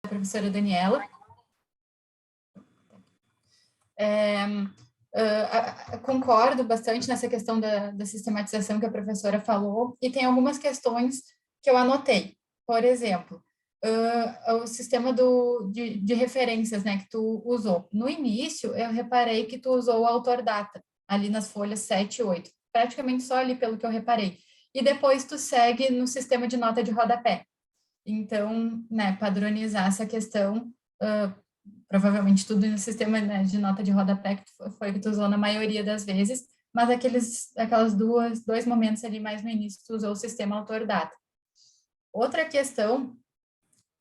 professora Daniela. Concordo bastante nessa questão da sistematização que a professora falou, e tem algumas questões que eu anotei. Por exemplo, o sistema de referências, né, que tu usou. No início, eu reparei que tu usou o autor data, ali nas folhas 7 e 8, praticamente só ali pelo que eu reparei. E depois tu segue no sistema de nota de rodapé. Então, né, padronizar essa questão, provavelmente tudo no sistema, né, de nota de rodapé que foi que tu usou na maioria das vezes, mas aquelas dois momentos ali mais no início tu usou o sistema autor-data. Outra questão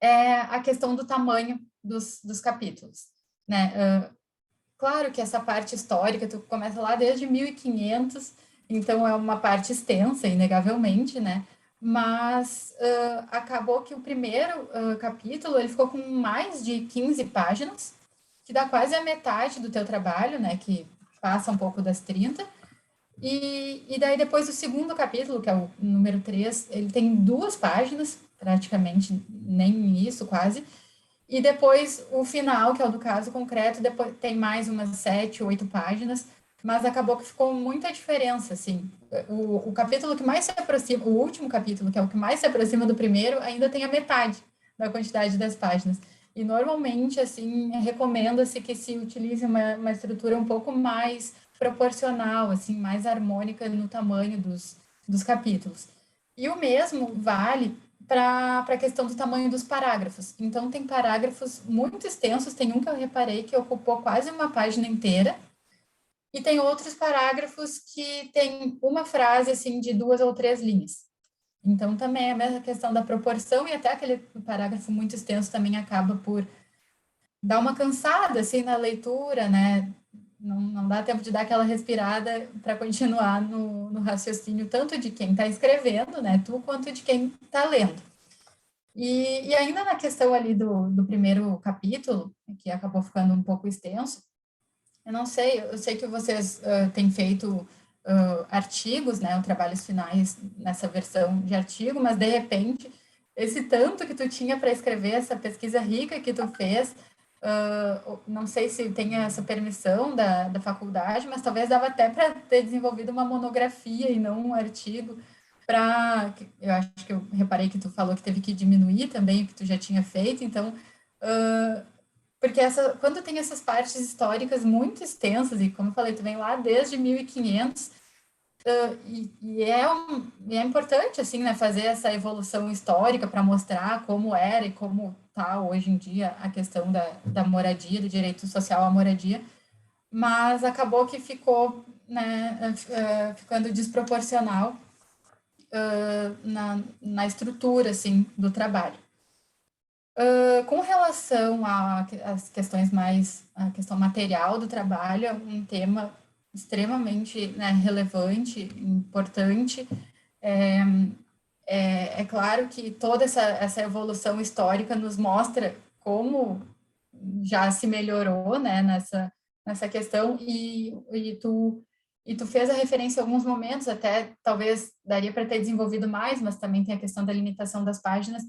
é a questão do tamanho dos capítulos, né? Claro que essa parte histórica, tu começa lá desde 1500, então é uma parte extensa, inegavelmente, né? Mas acabou que o primeiro capítulo, ele ficou com mais de 15 páginas, que dá quase a metade do teu trabalho, né? Que passa um pouco das 30. E daí depois o segundo capítulo, que é o número 3, ele tem 2 páginas, praticamente nem isso, quase. E depois o final, que é o do caso concreto, depois tem mais umas 7, 8 páginas, mas acabou que ficou muita diferença, assim. O capítulo que mais se aproxima, o último capítulo, que é o que mais se aproxima do primeiro, ainda tem a metade da quantidade das páginas. E normalmente, assim, recomenda-se que se utilize uma estrutura um pouco mais proporcional, assim, mais harmônica no tamanho dos capítulos. E o mesmo vale para a questão do tamanho dos parágrafos. Então, tem parágrafos muito extensos, tem um que eu reparei que ocupou quase uma página inteira, e tem outros parágrafos que tem uma frase, assim, de 2 ou 3 linhas. Então, também é a mesma questão da proporção, e até aquele parágrafo muito extenso também acaba por dar uma cansada, assim, na leitura, né? Não dá tempo de dar aquela respirada para continuar no raciocínio, tanto de quem está escrevendo, né, tu, quanto de quem está lendo. E ainda na questão ali do primeiro capítulo, que acabou ficando um pouco extenso, eu sei que vocês têm feito artigos, né, trabalhos finais nessa versão de artigo, mas de repente, esse tanto que tu tinha para escrever, essa pesquisa rica que tu fez, não sei se tem essa permissão da faculdade, mas talvez dava até para ter desenvolvido uma monografia e não um artigo, eu acho que eu reparei que tu falou que teve que diminuir também o que tu já tinha feito, então, porque quando tem essas partes históricas muito extensas, e como eu falei, tu vem lá desde 1500, é importante, assim, né, fazer essa evolução histórica para mostrar como era e como está hoje em dia a questão da moradia, do direito social à moradia, mas acabou que ficou, né, ficando desproporcional na estrutura, assim, do trabalho. Com relação às questões a questão material do trabalho, é um tema extremamente, né, relevante, importante. É claro que toda essa evolução histórica nos mostra como já se melhorou, né, nessa questão, e tu fez a referência em alguns momentos, até talvez daria para ter desenvolvido mais, mas também tem a questão da limitação das páginas,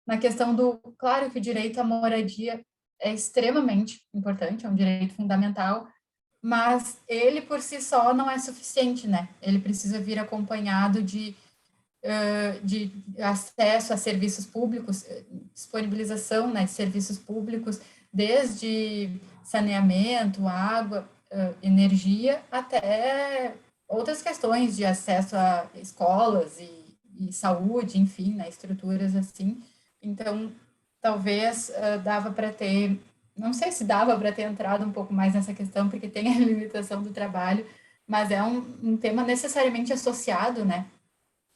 na questão claro que o direito à moradia é extremamente importante, é um direito fundamental, mas ele por si só não é suficiente, né? Ele precisa vir acompanhado de acesso a serviços públicos, disponibilização, né, de serviços públicos, desde saneamento, água, energia, até outras questões de acesso a escolas e saúde, enfim, né, estruturas assim. Então, talvez dava para ter, não sei se dava para ter entrado um pouco mais nessa questão, porque tem a limitação do trabalho, mas é um tema necessariamente associado, né,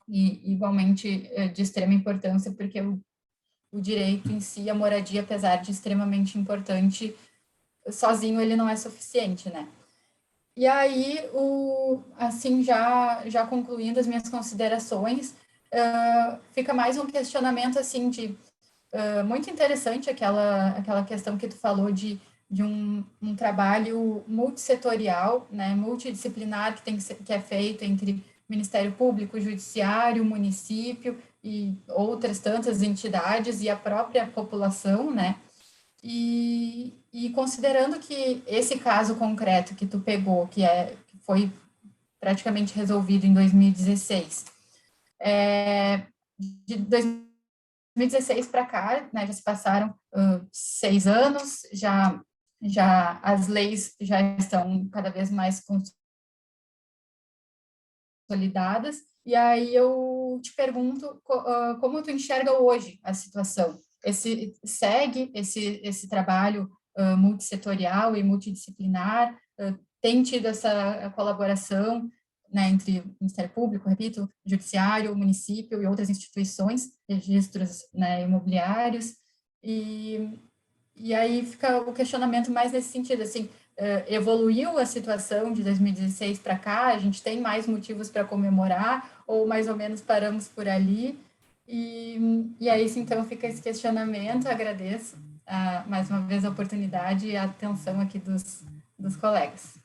e igualmente de extrema importância, porque o direito em si, a moradia, apesar de extremamente importante, sozinho ele não é suficiente, né? E aí, assim, já concluindo as minhas considerações, fica mais um questionamento, assim, muito interessante aquela questão que tu falou de um trabalho multissetorial, né, multidisciplinar que é feito entre Ministério Público, Judiciário, município e outras tantas entidades e a própria população, né? E considerando que esse caso concreto que tu pegou, que foi praticamente resolvido em 2016, de 2016 para cá, né, já se passaram 6 anos, já as leis já estão cada vez mais consolidadas, e aí eu te pergunto como tu enxerga hoje a situação? Segue esse trabalho multissetorial e multidisciplinar? Tem tido essa colaboração, né, entre o Ministério Público, repito, Judiciário, município e outras instituições, registros, né, imobiliários, e aí fica o questionamento mais nesse sentido, assim, evoluiu a situação de 2016 para cá, a gente tem mais motivos para comemorar, ou mais ou menos paramos por ali, e aí então fica esse questionamento, agradeço mais uma vez a oportunidade e a atenção aqui dos colegas.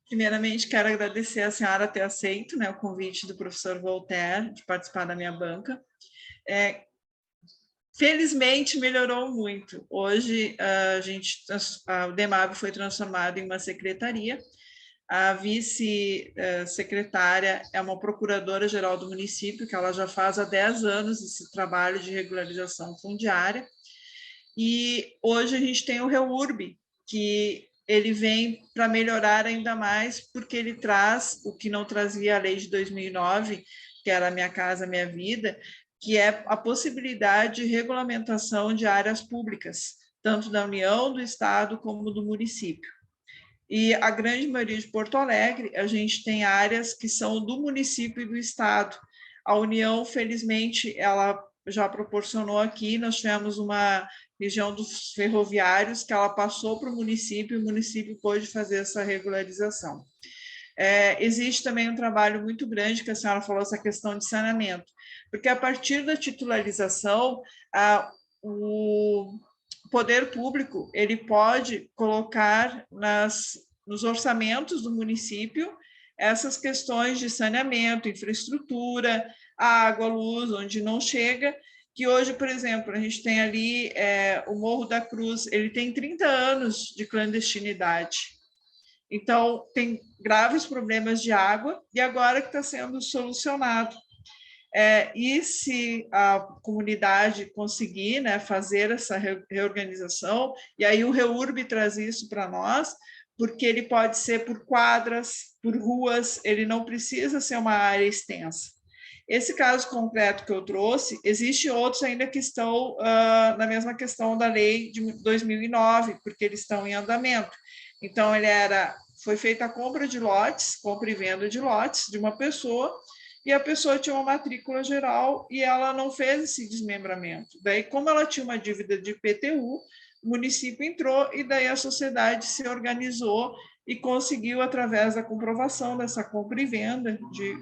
Primeiramente, quero agradecer a senhora ter aceito, né, o convite do professor Voltaire de participar da minha banca. Felizmente, melhorou muito. Hoje, o DEMAB foi transformado em uma secretaria. A vice-secretária é uma procuradora-geral do município, que ela já faz há 10 anos esse trabalho de regularização fundiária. E hoje a gente tem o REURB, que ele vem para melhorar ainda mais, porque ele traz o que não trazia a lei de 2009, que era Minha Casa Minha Vida, que é a possibilidade de regulamentação de áreas públicas, tanto da União, do Estado, como do município. E a grande maioria de Porto Alegre, a gente tem áreas que são do município e do Estado. A União, felizmente, ela já proporcionou aqui, nós tivemos uma região dos ferroviários que ela passou para o município, e o município pôde fazer essa regularização. Existe também um trabalho muito grande, que a senhora falou, essa questão de saneamento, porque a partir da titularização, o poder público ele pode colocar nos orçamentos do município essas questões de saneamento, infraestrutura, água, luz, onde não chega, que hoje, por exemplo, a gente tem ali o Morro da Cruz, ele tem 30 anos de clandestinidade. Então, tem graves problemas de água, e agora que está sendo solucionado. E se a comunidade conseguir, né, fazer essa reorganização, e aí o REURB traz isso para nós, porque ele pode ser por quadras, por ruas, ele não precisa ser uma área extensa. Esse caso concreto que eu trouxe, existem outros ainda que estão na mesma questão da lei de 2009, porque eles estão em andamento. Então, foi feita a compra de lotes, compra e venda de lotes de uma pessoa, e a pessoa tinha uma matrícula geral e ela não fez esse desmembramento. Daí, como ela tinha uma dívida de IPTU, o município entrou e daí a sociedade se organizou e conseguiu, através da comprovação dessa compra e venda, de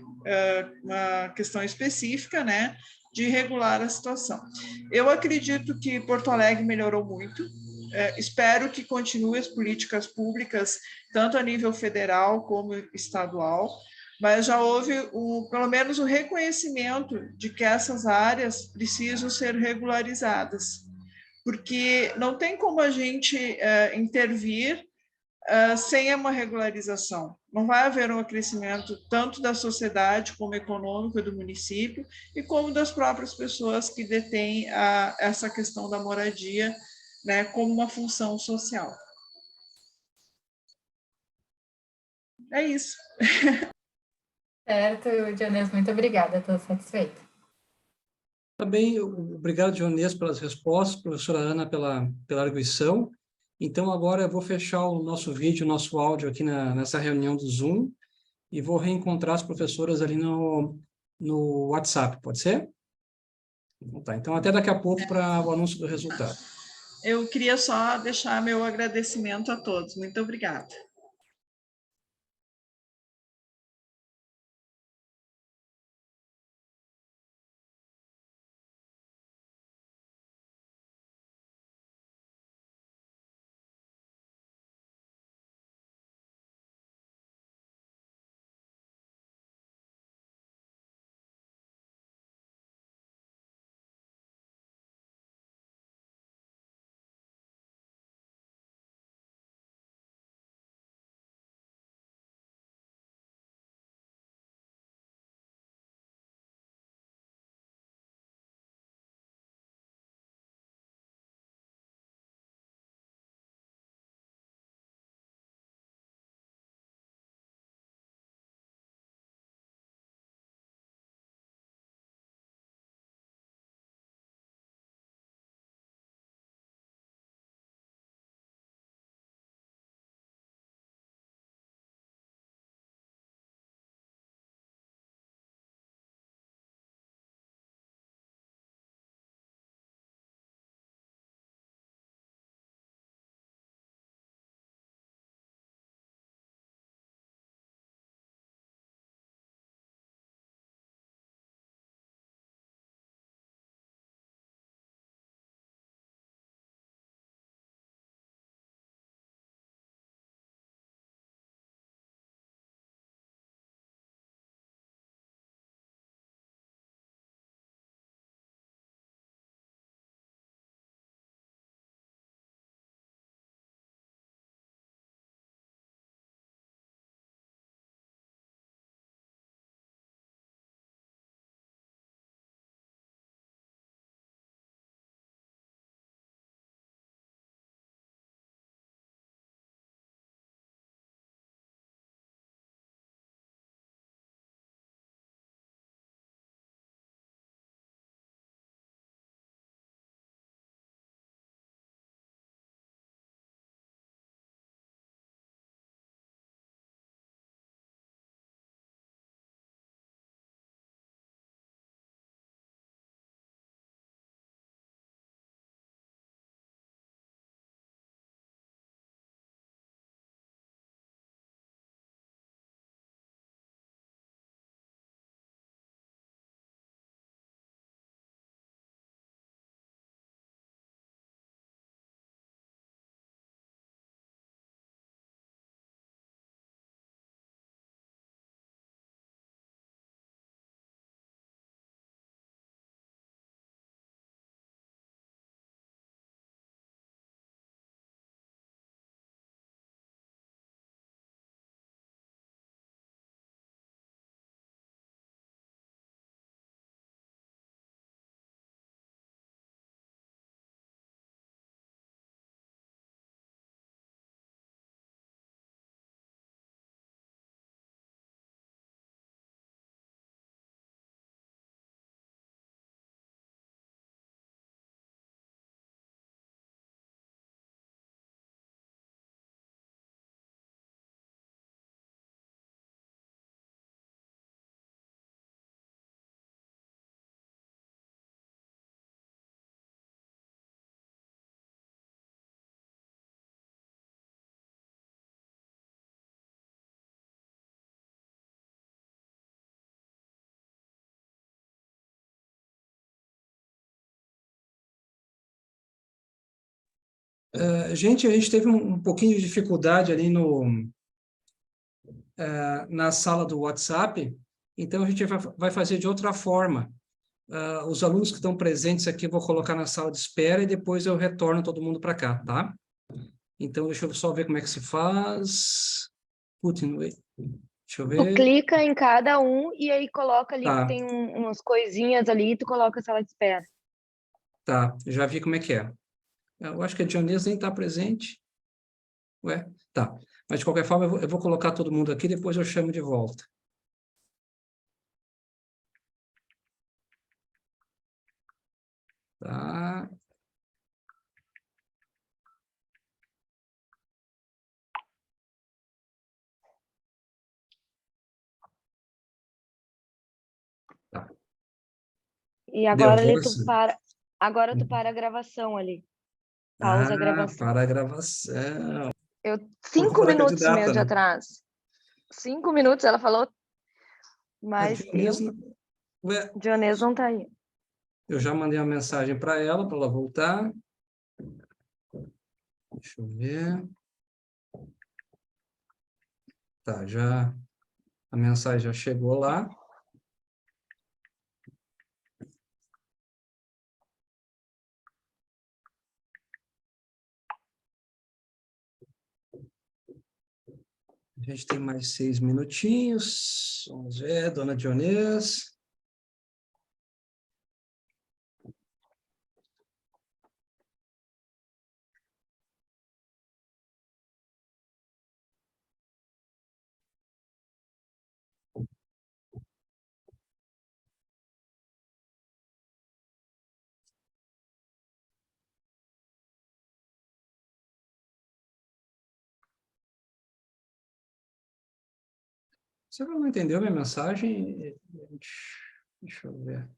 uma questão específica, né, de regular a situação. Eu acredito que Porto Alegre melhorou muito, espero que continue as políticas públicas, tanto a nível federal como estadual, mas já houve, pelo menos, o reconhecimento de que essas áreas precisam ser regularizadas, porque não tem como a gente intervir sem uma regularização. Não vai haver um crescimento tanto da sociedade como econômico do município e como das próprias pessoas que detêm essa questão da moradia, né, como uma função social. É isso. Certo, Dionês, muito obrigada, estou satisfeita. Tá bem, obrigado, Dionês, pelas respostas, professora Ana, pela arguição. Então, agora eu vou fechar o nosso vídeo, o nosso áudio aqui nessa reunião do Zoom e vou reencontrar as professoras ali no WhatsApp, pode ser? Então, tá. Então, até daqui a pouco para o anúncio do resultado. Eu queria só deixar meu agradecimento a todos. Muito obrigada. Gente, a gente teve um pouquinho de dificuldade ali na sala do WhatsApp, então a gente vai fazer de outra forma. Os alunos que estão presentes aqui eu vou colocar na sala de espera e depois eu retorno todo mundo para cá, tá? Então, deixa eu só ver como é que se faz. Putin, deixa eu Tu ver. clica em cada um e aí coloca ali, Tá. tem umas coisinhas ali e tu coloca a sala de espera. Tá, já vi como é que é. Eu acho que a Dionês nem está presente. Ué, tá. Mas, de qualquer forma, eu vou colocar todo mundo aqui, depois eu chamo de volta. Tá. Tá. E agora ali Deu tu para a gravação ali. Pausa a Ah, gravação. para a gravação. Por 5 culpa da minutos candidata, mesmo de né? atraso. 5 minutos ela falou, A mas Dionês, ué, Dionês não tá aí. eu já mandei uma mensagem para ela voltar. Deixa eu ver. Tá, a mensagem já chegou lá. A gente tem mais 6 minutinhos. Vamos ver, dona Dionês. Você não entendeu minha mensagem? Deixa eu ver.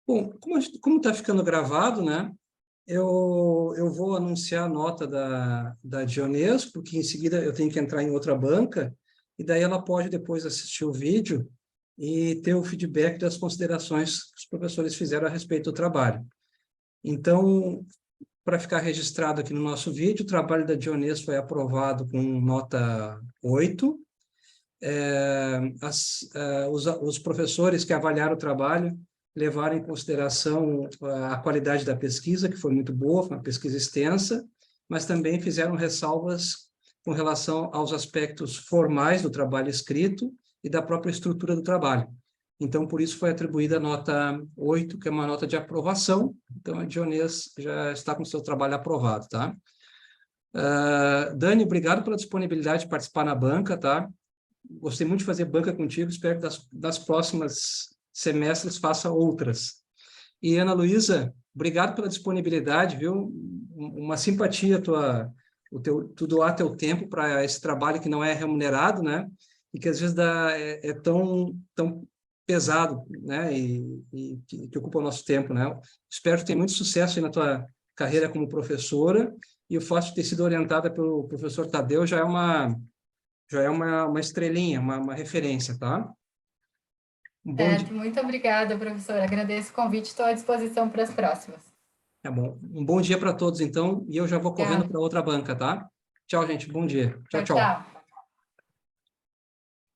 Bom, como está ficando gravado, né? Eu vou anunciar a nota da Dionês, porque em seguida eu tenho que entrar em outra banca, e daí ela pode depois assistir o vídeo e ter o feedback das considerações que os professores fizeram a respeito do trabalho. Então, para ficar registrado aqui no nosso vídeo, o trabalho da Dionês foi aprovado com nota 8. Os professores que avaliaram o trabalho levaram em consideração a qualidade da pesquisa, que foi muito boa, foi uma pesquisa extensa, mas também fizeram ressalvas com relação aos aspectos formais do trabalho escrito e da própria estrutura do trabalho. Então, por isso foi atribuída a nota 8, que é uma nota de aprovação. Então, a Dionês já está com o seu trabalho aprovado, tá? Dani, obrigado pela disponibilidade de participar na banca, tá? Gostei muito de fazer banca contigo, espero que das próximas semestres faça outras. E, Ana Luísa, obrigado pela disponibilidade, viu? Uma simpatia tu doar teu tempo para esse trabalho que não é remunerado, né? E que às vezes é tão pesado, né? E que ocupa o nosso tempo, né? Espero que tenha muito sucesso aí na tua carreira como professora, e o fato de ter sido orientada pelo professor Tadeu já é uma estrelinha, uma referência, tá? Muito obrigada, professora. Agradeço o convite, estou à disposição para as próximas. Tá bom. Um bom dia para todos, então, e eu já vou correndo para outra banca, tá? Tchau, gente. Bom dia. Tchau, Tchau, tchau. tchau.